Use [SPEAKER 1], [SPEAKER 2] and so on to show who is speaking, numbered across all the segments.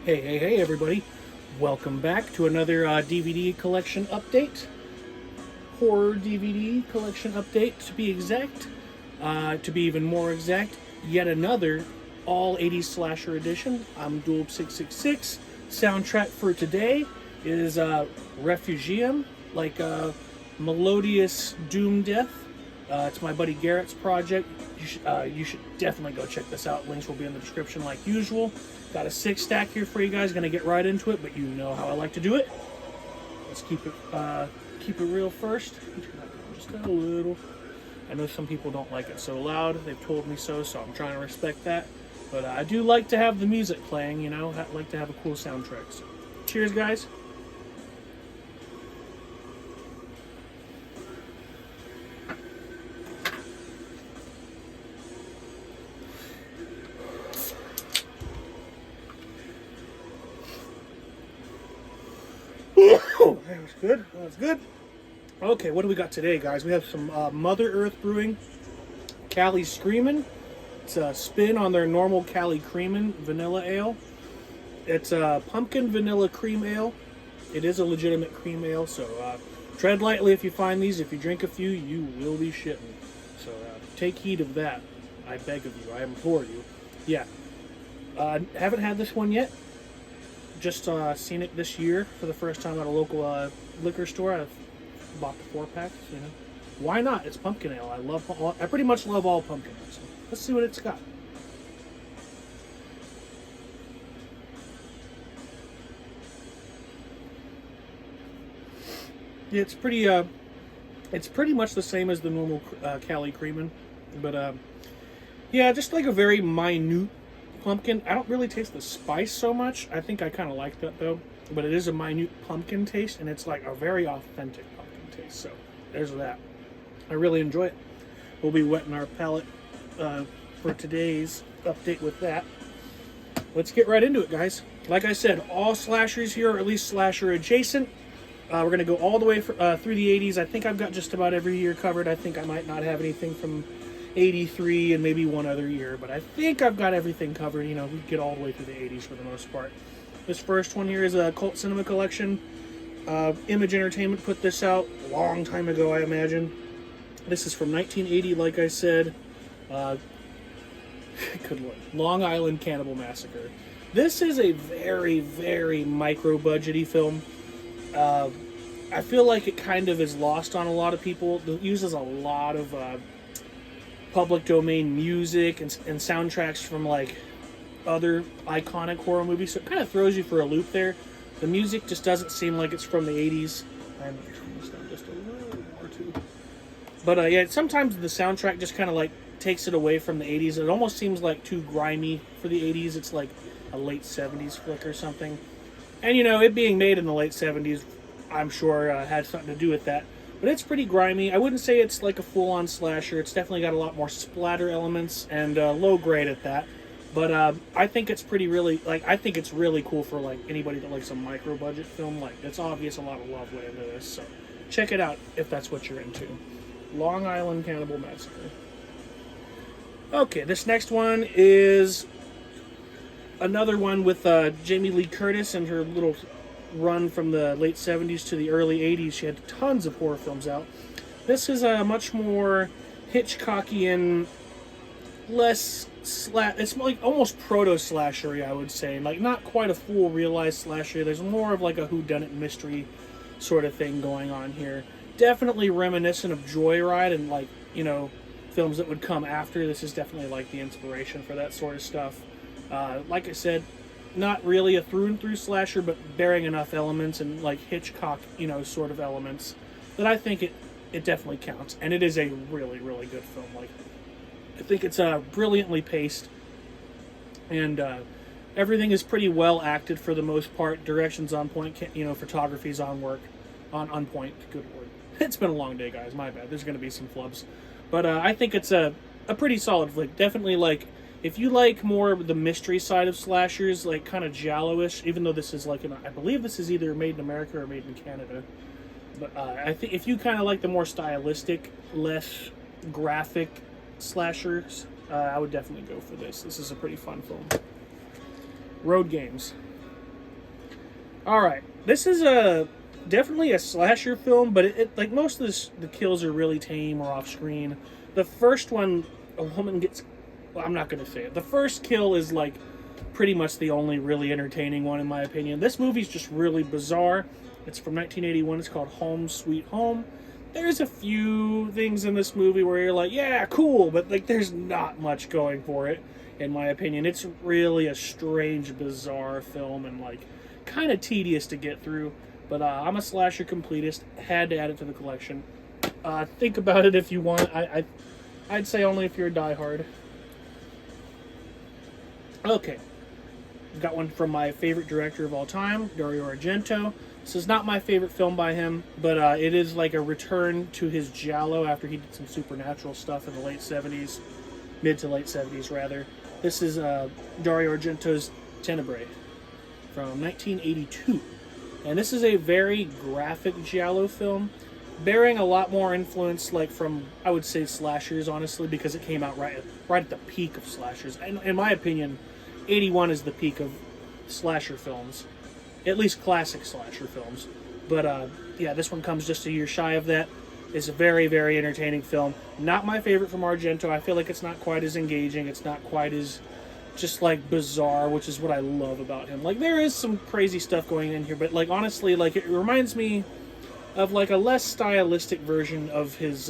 [SPEAKER 1] Hey, everybody. Welcome back to another DVD collection update. Horror DVD collection update, to be exact. To be even more exact, yet another all 80s slasher edition. I'm Dulb666. Soundtrack for today is Refugium, like melodious doom death. It's my buddy Garrett's project. You should definitely go check this out. Links will be in the description like usual. Got a 6-stack here for you guys. Gonna get right into it, but you know how I like to do it. Let's keep it real first. Just a little. I know some people don't like it so loud. They've told me so I'm trying to respect that. But I do like to have the music playing. You know, I like to have a cool soundtrack. So, cheers, guys. That was good. That was good. Okay, what do we got today, guys? We have some Mother Earth Brewing Cali Screamin'. It's a spin on their normal Cali Creamin' vanilla ale. It's a pumpkin vanilla cream ale. It is a legitimate cream ale, so tread lightly if you find these. If you drink a few, you will be shitting. So take heed of that. I beg of you. I implore you. Yeah. Haven't had this one yet. Just seen it this year for the first time at a local liquor store. I've bought the 4-pack, you know. Why not? It's pumpkin ale. I pretty much love all pumpkin ale. So let's see what it's got. Yeah, it's pretty much the same as the normal Cali Creamin', but yeah, just like a very minute pumpkin. I don't really taste the spice so much. I think I kind of like that though. But it is a minute pumpkin taste, and it's like a very authentic pumpkin taste. So there's that. I really enjoy it. We'll be wetting our palate for today's update with that. Let's get right into it, guys. Like I said, all slashers here, or at least slasher adjacent. We're going to go all the way through the 80s. I think I've got just about every year covered. I think I might not have anything from 83 and maybe one other year, but I think I've got everything covered. You know, we get all the way through the 80s for the most part. This first one here is a Cult Cinema Collection. Image Entertainment put this out a long time ago, I imagine. This is from 1980, like I said. Good Lord. Long Island Cannibal Massacre. This is a very, very micro-budgety film. I feel like it kind of is lost on a lot of people. It uses a lot of public domain music and soundtracks from like other iconic horror movies, so it kind of throws you for a loop there. The music just doesn't seem like it's from the 80s. I'm going to turn this down just a little more too. But yeah, sometimes the soundtrack just kind of like takes it away from the 80s. It almost seems like too grimy for the 80s. It's like a late 70s flick or something. And you know, it being made in the late 70s, I'm sure had something to do with that. But it's pretty grimy. I wouldn't say it's like a full-on slasher. It's definitely got a lot more splatter elements and low grade at that. But I think it's I think it's really cool for like anybody that likes a micro-budget film. Like, it's obvious a lot of love went into this. So check it out if that's what you're into. Long Island Cannibal Massacre. Okay, this next one is another one with Jamie Lee Curtis and her little run from the late 70s to the early 80s. She had tons of horror films out. This is a much more Hitchcockian, less it's like almost proto-slashery, I would say. Like, not quite a full realized slasher. There's more of like a whodunit mystery sort of thing going on here. Definitely reminiscent of Joyride and, like, you know, films that would come after. This is definitely like the inspiration for that sort of stuff. Like I said, not really a through and through slasher, but bearing enough elements and like Hitchcock, you know, sort of elements that I think it definitely counts. And it is a really, really good film. Like, I think it's brilliantly paced, and everything is pretty well acted for the most part. Direction's on point, you know, photography's on point. Good Lord. It's been a long day, guys. My bad. There's going to be some flubs. But I think it's a pretty solid flick. Definitely, like, if you like more of the mystery side of slashers, like kind of giallo-ish, even though this is like, I believe this is either made in America or made in Canada. But I think if you kind of like the more stylistic, less graphic slashers, I would definitely go for this. This is a pretty fun film. Road Games. All right, this is a definitely a slasher film, but like most of the kills are really tame or off screen. The first one, a woman gets. Well, I'm not going to say it. The first kill is like pretty much the only really entertaining one in my opinion. This movie's just really bizarre. It's from 1981. It's called Home Sweet Home. There's a few things in this movie where you're like, yeah, cool, but like there's not much going for it in my opinion. It's really a strange, bizarre film and like kind of tedious to get through. But I'm a slasher completist. Had to add it to the collection. Think about it if you want. I'd say only if you're a diehard. Okay, got one from my favorite director of all time, Dario Argento. This is not my favorite film by him, but it is like a return to his giallo after he did some supernatural stuff in the late 70s, mid to late 70s rather. This is Dario Argento's Tenebre from 1982. And this is a very graphic giallo film, bearing a lot more influence like from, I would say, slashers, honestly, because it came out right at the peak of slashers. And in my opinion, 81 is the peak of slasher films, at least classic slasher films. But yeah, this one comes just a year shy of that. It's a very, very entertaining film. Not my favorite from Argento. I feel like it's not quite as engaging. It's not quite as just like bizarre, which is what I love about him. Like there is some crazy stuff going in here, but like honestly, like it reminds me of like a less stylistic version of his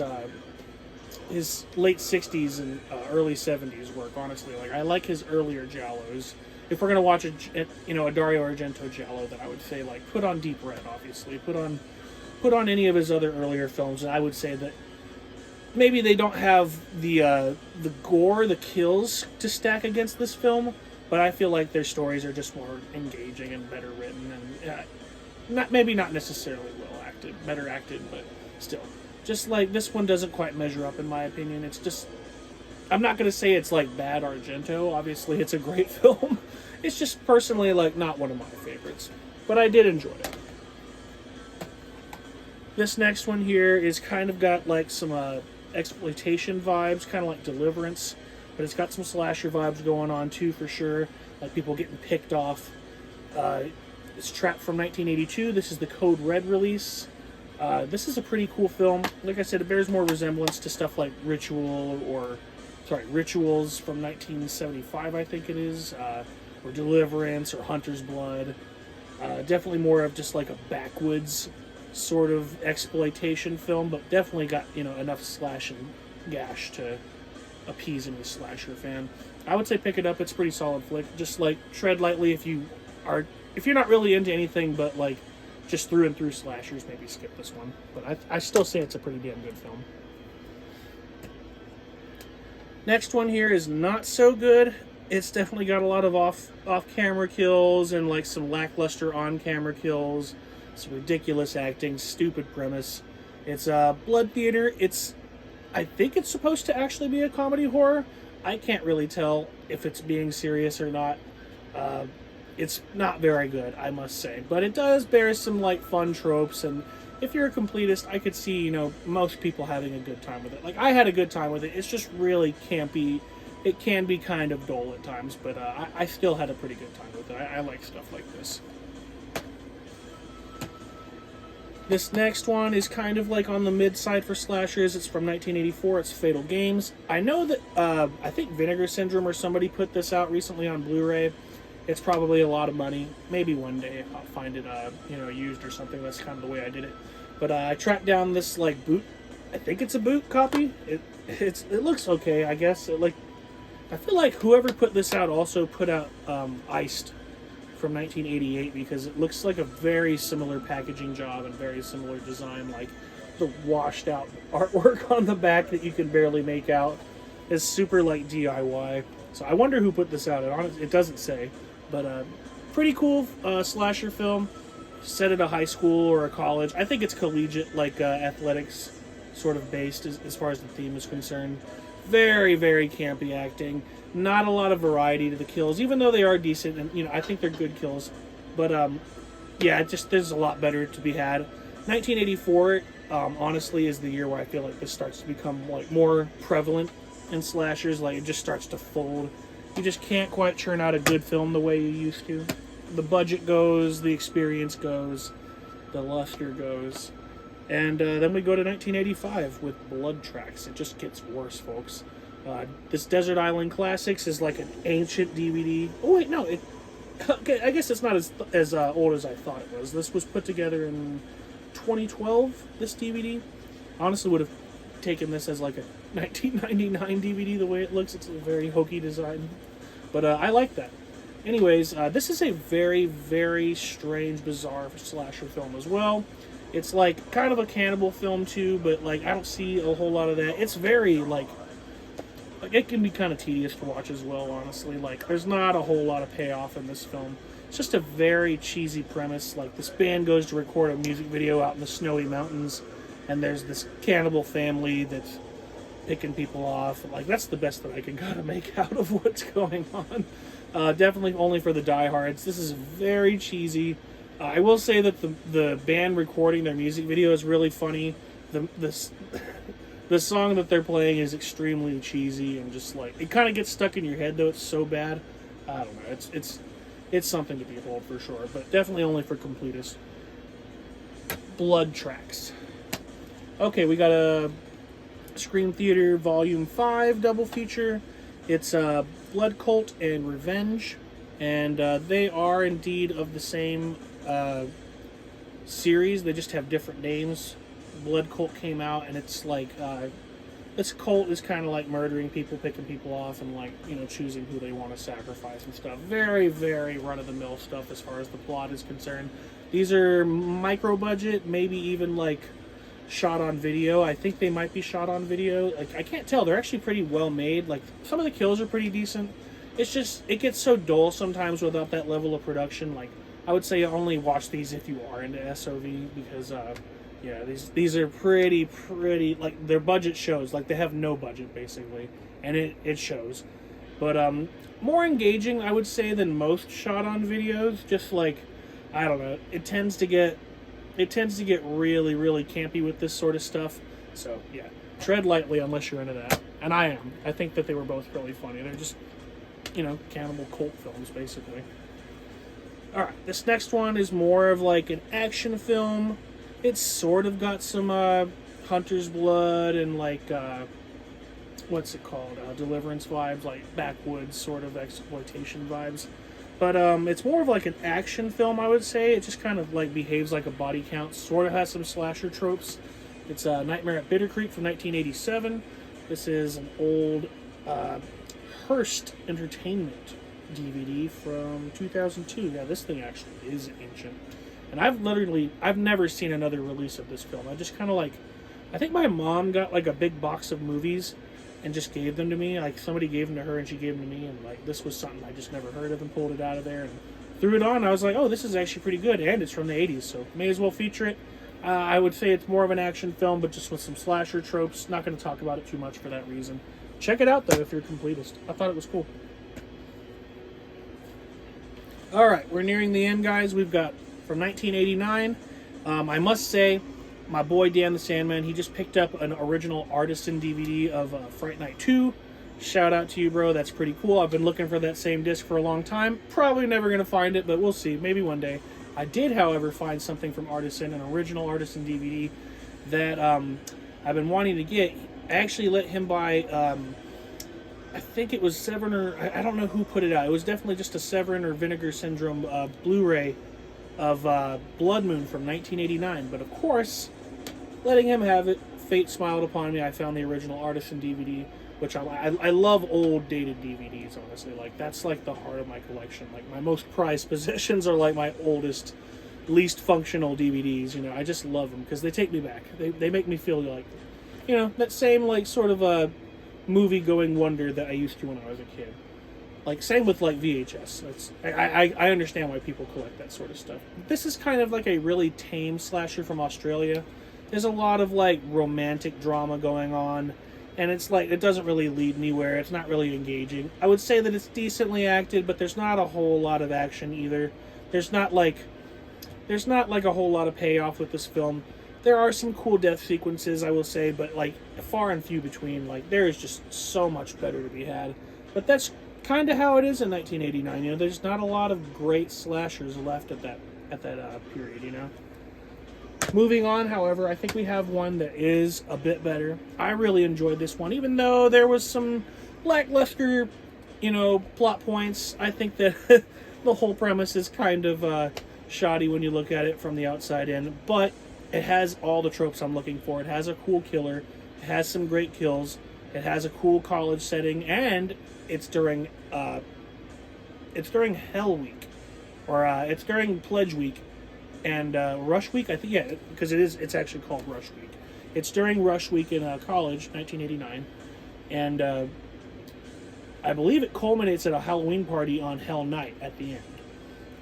[SPEAKER 1] late 60s and early 70s work, honestly. Like I like his earlier giallos. If we're going to watch a Dario Argento giallo, then I would say like put on Deep Red, obviously. Put on any of his other earlier films, and I would say that maybe they don't have the gore, the kills to stack against this film, but I feel like their stories are just more engaging and better written, and not necessarily well acted, better acted, but still, just like this one doesn't quite measure up in my opinion. It's just, I'm not gonna say it's like bad Argento. Obviously, it's a great film. It's just personally like not one of my favorites, but I did enjoy it. This next one here is kind of got like some exploitation vibes, kind of like Deliverance, but it's got some slasher vibes going on too, for sure. Like people getting picked off. It's Trapped from 1982. This is the Code Red release. This is a pretty cool film. Like I said, it bears more resemblance to stuff like Rituals from 1975, I think it is, or Deliverance or Hunter's Blood. Definitely more of just like a backwoods sort of exploitation film, but definitely got enough slash and gash to appease any slasher fan. I would say pick it up. It's a pretty solid flick. Just like tread lightly if you're not really into anything but like just through and through slashers, maybe skip this one. But I still say it's a pretty damn good film. Next one here is not so good. It's definitely got a lot of off camera kills and like some lackluster on camera kills. Some ridiculous acting, stupid premise. It's Blood Theater. I think it's supposed to actually be a comedy horror. I can't really tell if it's being serious or not. It's not very good, I must say. But it does bear some like fun tropes, and if you're a completist, I could see, most people having a good time with it. Like, I had a good time with it. It's just really campy. It can be kind of dull at times, but I still had a pretty good time with it. I like stuff like this. This next one is kind of like on the mid-side for slashers. It's from 1984. It's Fatal Games. I know that, I think Vinegar Syndrome or somebody put this out recently on Blu-ray. It's probably a lot of money. Maybe one day I'll find it, used or something. That's kind of the way I did it. But I tracked down this, like, boot. I think it's a boot copy. It looks okay, I guess. I feel like whoever put this out also put out Iced from 1988, because it looks like a very similar packaging job and very similar design, like the washed out artwork on the back that you can barely make out is super like DIY. So I wonder who put this out. It doesn't say, but pretty cool slasher film set at a high school or a college. I think it's collegiate, like athletics sort of based as far as the theme is concerned. Very, very campy acting. Not a lot of variety to the kills, even though they are decent, and I think they're good kills. But yeah, there's a lot better to be had. 1984, honestly, is the year where I feel like this starts to become like more prevalent in slashers. Like, it just starts to fold. You just can't quite churn out a good film the way you used to. the budget goes, the experience goes, the luster goes. And then we go to 1985 with Blood Tracks. It just gets worse, folks. This Desert Island Classics is like an ancient DVD. Oh wait, no, okay, I guess it's not as old as I thought it was. This was put together in 2012. This DVD, honestly, would have taken this as like a 1999 DVD. The way it looks, it's a very hokey design, but I like that. Anyways, this is a very, very strange, bizarre slasher film as well. It's like kind of a cannibal film too, but like I don't see a whole lot of that. It's very like it can be kind of tedious to watch as well, honestly. Like there's not a whole lot of payoff in this film. It's just a very cheesy premise. Like this band goes to record a music video out in the snowy mountains, and there's this cannibal family that's picking people off. Like that's the best that I can kind of make out of what's going on. Definitely only for the diehards. This is very cheesy. I will say that the band recording their music video is really funny. The song that they're playing is extremely cheesy and just like it kind of gets stuck in your head though. It's so bad. I don't know. It's something to behold for sure, but definitely only for completists. Blood Tracks. Okay, we got a Scream Theater Volume 5 double feature. It's Blood Cult and Revenge, and they are indeed of the same series. They just have different names. Blood Cult came out, and it's like this cult is kind of like murdering people, picking people off, and like choosing who they want to sacrifice and stuff. Very, very run-of-the-mill stuff as far as the plot is concerned. These are micro budget, maybe even like shot on video. I think they might be shot on video. Like I can't tell. They're actually pretty well made. Like some of the kills are pretty decent. It's just it gets so dull sometimes without that level of production. Like I would say only watch these if you are into SOV because yeah, these are pretty like their budget shows. Like they have no budget basically, and it shows. But more engaging I would say than most shot on videos. Just like I don't know, it tends to get really, really campy with this sort of stuff. So, yeah. Tread lightly unless you're into that. And I am. I think that they were both really funny. They're just, cannibal cult films, basically. Alright, this next one is more of like an action film. It's sort of got some Hunter's Blood and like, what's it called? Deliverance vibes, like backwoods sort of exploitation vibes. But it's more of like an action film, I would say. It just kind of like behaves like a body count. Sort of has some slasher tropes. It's Nightmare at Bittercreek from 1987. This is an old Hearst Entertainment DVD from 2002. Yeah, this thing actually is ancient. And I've never seen another release of this film. I just kind of like, I think my mom got like a big box of movies and just gave them to me. Like somebody gave them to her and she gave them to me, and like this was something I just never heard of and pulled it out of there and threw it on. I was like, oh, this is actually pretty good, and it's from the 80s, so may as well feature it. I would say it's more of an action film, but just with some slasher tropes. Not going to talk about it too much for that reason. Check it out though if you're a completist. I thought it was cool. Alright, we're nearing the end, guys. We've got from 1989. I must say, my boy Dan the Sandman, he just picked up an original artisan DVD of Fright Night 2. Shout out to you, bro. That's pretty cool. I've been looking for that same disc for a long time. Probably never going to find it, but we'll see. Maybe one day. I did, however, find something from Artisan, an original Artisan DVD that I've been wanting to get. I actually let him buy, I think it was Severin, or I don't know who put it out. It was definitely just a Severin or Vinegar Syndrome Blu-ray of Bloodmoon from 1989. But of course, letting him have it, fate smiled upon me. I found the original Artisan DVD, which I love old dated DVDs, honestly. Like that's like the heart of my collection. Like my most prized possessions are like my oldest, least functional DVDs. I just love them because they take me back. They make me feel like, that same like sort of a movie going wonder that I used to when I was a kid. Like same with like VHS. I understand why people collect that sort of stuff. This is kind of like a really tame slasher from Australia. There's a lot of like romantic drama going on, and it's like it doesn't really lead anywhere. It's not really engaging. I would say that it's decently acted, but there's not a whole lot of action either. There's not like a whole lot of payoff with this film. There are some cool death sequences, I will say, but like far and few between. Like there is just so much better to be had. But that's kind of how it is in 1989. You know, there's not a lot of great slashers left at that period. You know. Moving on, however, I think we have one that is a bit better. I really enjoyed this one, even though there was some lackluster, you know, plot points. I think that the whole premise is kind of shoddy when you look at it from the outside in, but it has all the tropes I'm looking for. It has a cool killer, it has some great kills, it has a cool college setting, and it's during Hell Week, or it's during Pledge Week. And Rush Week, I think, yeah, because it's actually called Rush Week. It's during Rush Week in college, 1989, and I believe it culminates at a Halloween party on Hell Night at the end.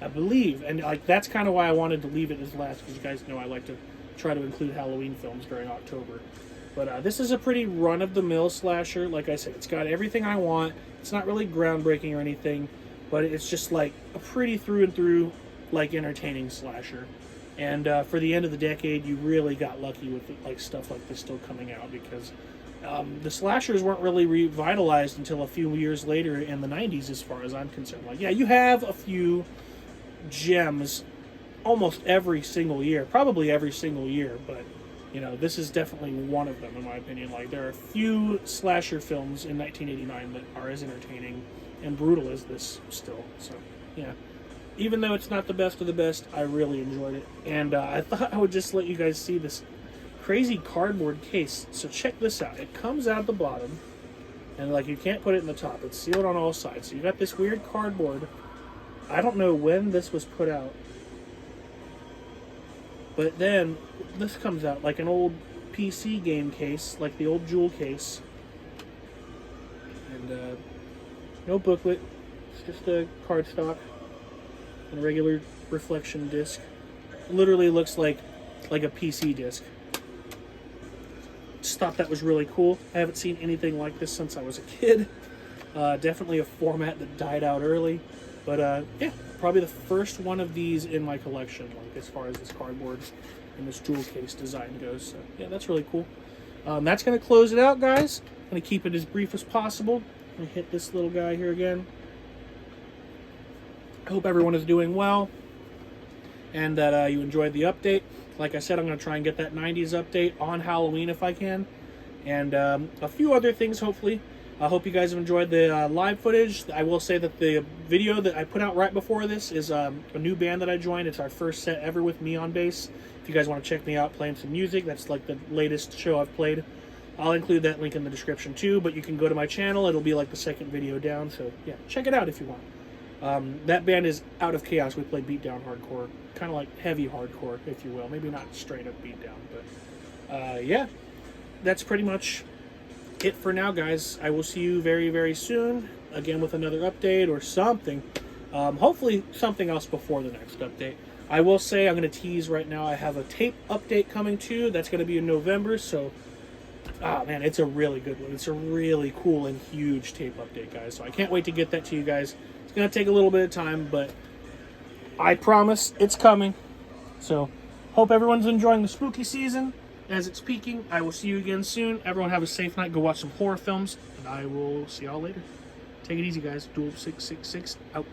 [SPEAKER 1] I believe, and like that's kind of why I wanted to leave it as last, because you guys know I like to try to include Halloween films during October. But this is a pretty run-of-the-mill slasher. Like I said, it's got everything I want. It's not really groundbreaking or anything, but it's just like a pretty through-and-through, like, entertaining slasher. And for the end of the decade, you really got lucky with like stuff like this still coming out, because the slashers weren't really revitalized until a few years later in the 90s, as far as I'm concerned. Like, yeah, you have a few gems almost every single year, probably every single year, but you know, this is definitely one of them in my opinion. Like, there are a few slasher films in 1989 that are as entertaining and brutal as this still. So yeah, even though it's not the best of the best, I really enjoyed it. And I thought I would just let you guys see this crazy cardboard case. So check this out. It comes out the bottom, and like, you can't put it in the top. It's sealed on all sides. So you got this weird cardboard. I don't know when this was put out, but then this comes out like an old PC game case, like the old Jewel case. And no booklet. It's just a cardstock and a regular reflection disc. Literally looks like a PC disc. Just thought that was really cool. I haven't seen anything like this since I was a kid. Definitely a format that died out early. But yeah, probably the first one of these in my collection, like as far as this cardboard and this jewel case design goes. So yeah, that's really cool. That's going to close it out, guys. I'm going to keep it as brief as possible. I'm going to hit this little guy here again. I hope everyone is doing well and that you enjoyed the update. Like I said, I'm going to try and get that 90s update on Halloween if I can. And a few other things, hopefully. I hope you guys have enjoyed the live footage. I will say that the video that I put out right before this is a new band that I joined. It's our first set ever with me on bass. If you guys want to check me out playing some music, that's like the latest show I've played. I'll include that link in the description too, but you can go to my channel. It'll be like the second video down, so yeah, check it out if you want. That band is Out of Chaos. We play beatdown hardcore, kind of like heavy hardcore, if you will. Maybe not straight up beatdown, but yeah, that's pretty much it for now, guys. I will see you very, very soon, again with another update or something. Hopefully something else before the next update. I will say, I'm going to tease right now, I have a tape update coming too. That's going to be in November, so man, it's a really good one. It's a really cool and huge tape update, guys. So I can't wait to get that to you guys. It's going to take a little bit of time, but I promise it's coming. So hope everyone's enjoying the spooky season as it's peaking. I will see you again soon. Everyone have a safe night. Go watch some horror films, and I will see y'all later. Take it easy, guys. Duel 666 out.